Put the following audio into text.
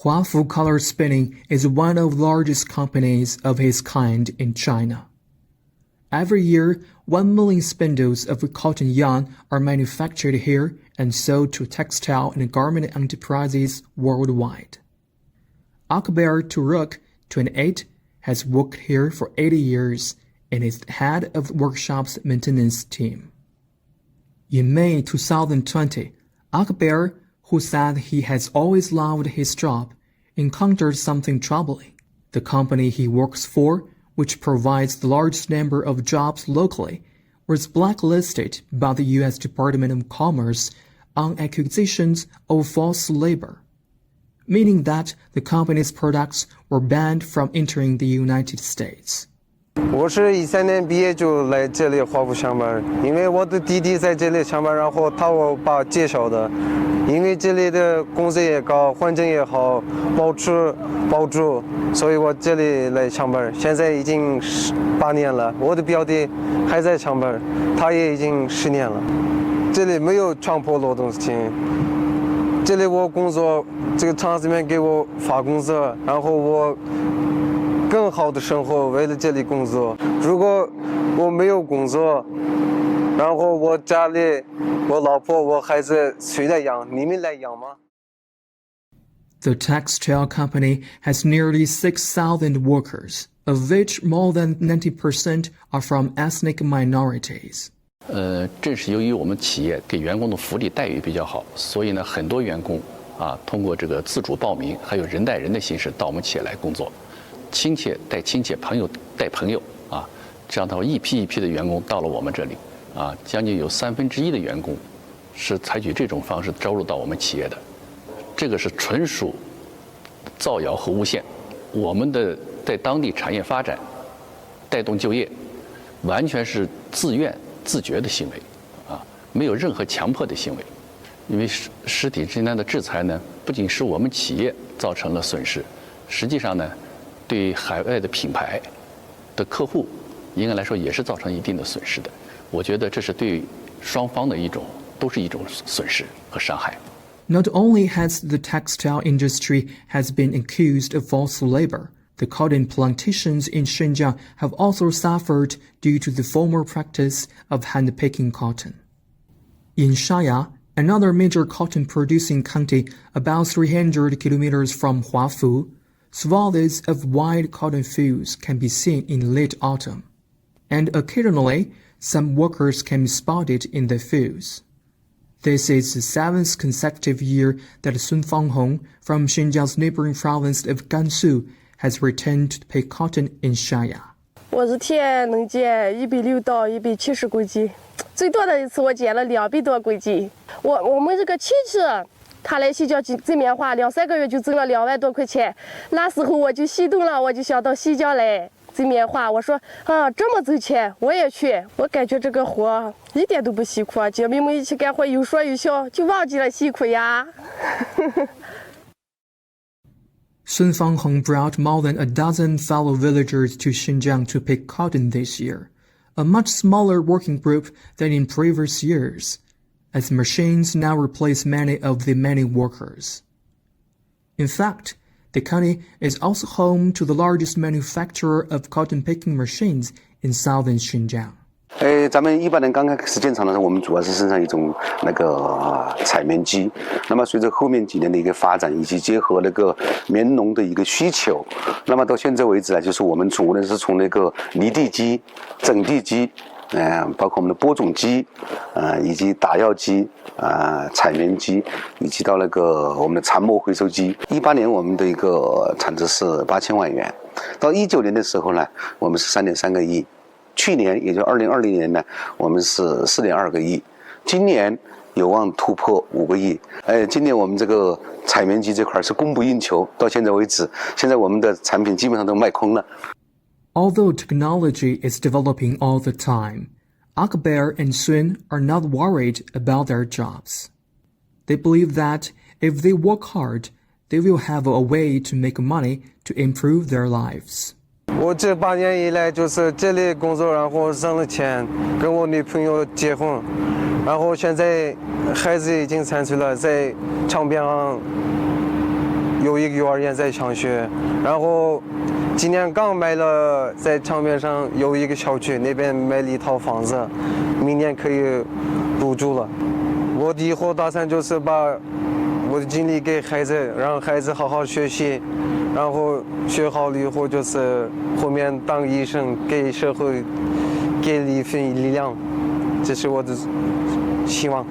Huafu Color Spinning is one of the largest companies of its kind in China. Every year, 1 million spindles of cotton yarn are manufactured here and sold to textile and garment enterprises worldwide. Akbar Turuk, 28, has worked here for 80 years and is the head of the workshop's maintenance team. In May 2020, Akbar, who said he has always loved his job, encountered something troubling. The company he works for, which provides the largest number of jobs locally, was blacklisted by the U.S. Department of Commerce on accusations of false labor, meaning that the company's products were banned from entering the United States. 我是13年毕业就来这里华府上班，因为我的弟弟在这里上班，然后他我爸介绍的，因为这里的工资也高，环境也好，包住，所以我这里来上班。现在已经8年了，我的表弟还在上班，他也已经10年了。这里没有强迫劳动性，这里我工作，这个厂子里面给我发工资，然后我更好的生活，为了这里工作。如果我没有工作，然后我家里我老婆我孩子谁来养？你们来养吗？ The textile company has nearly 6,000 workers, of which more than 90% are from ethnic minorities. 正是由于我们企业给员工的福利待遇比较好，所以呢，很多员工通过这个自主报名，还有人带人的形式到我们企业来工作。亲戚带亲戚，朋友带朋友这样的话一批一批的员工到了我们这里将近有1/3的员工是采取这种方式招入到我们企业的，这个是纯属造谣和诬陷。我们的在当地产业发展、带动就业，完全是自愿自觉的行为没有任何强迫的行为。因为实体之间的制裁呢，不仅是我们企业造成了损失，实际上呢，对海外的品牌的客户，应该来说也是造成一定的损失的。我觉得这是对双方的都是一种损失和伤害。Not only has the textile industry has been accused of false labor, the cotton plantations in Xinjiang have also suffered due to the former practice of hand-picking cotton. In Shaya, another major cotton-producing county about 300 kilometers from Huafu, swaths of wide cotton fields can be seen in late autumn, and occasionally some workers can be spotted in the fields. This is the 7th consecutive year that Sun Fanghong from Xinjiang's neighboring province of Gansu has returned to pick cotton in Shaya. 我是天能捡160到170公斤，最多的一次我捡了200多公斤。我们这个亲戚，他来洗脚织棉花，2-3个月就挣了2万多块钱。那时候我就心动了，我就想到洗脚来织棉花。我说这么挣钱，我也去。我感觉这个活一点都不辛苦姐妹们一起干活，有说有笑，就忘记了辛苦呀。Sun Fanghong brought more than a dozen fellow villagers to Xinjiang to pick cotton this year, a much smaller working group than in previous years, as machines now replace many of the many workers. In fact, the county is also home to the largest manufacturer of cotton picking machines in southern Xinjiang. 咱们一般人刚开始建厂的时候，我们主要是生产一种采棉机。那么随着后面几年的一个发展，以及结合那个棉农的一个需求，那么到现在为止呢，就是我们无论是从那个离地机、整地机，包括我们的播种机，以及打药机，采棉机，以及到那个我们的残膜回收机。18年我们的一个产值是8000万元，到19年的时候呢，我们是3.3个亿。去年也就2020年呢，我们是4.2个亿，今年有望突破5个亿。今年我们这个采棉机这块是供不应求，到现在为止，现在我们的产品基本上都卖空了。Although technology is developing all the time, Akbar and Sun are not worried about their jobs. They believe that if they work hard, they will have a way to make money to improve their lives. 我这8年以来就是这里工作，然后挣了钱，跟我女朋友结婚，然后现在孩子已经3岁了，在厂边上有一个幼儿园在上学，然后今年刚买了在长边上有一个小区，那边买了一套房子，明年可以入住了。我的以后打算就是把我的精力给孩子，让孩子好好学习，然后学好了以后就是后面当医生，给社会给了一份力量，这是我的希望。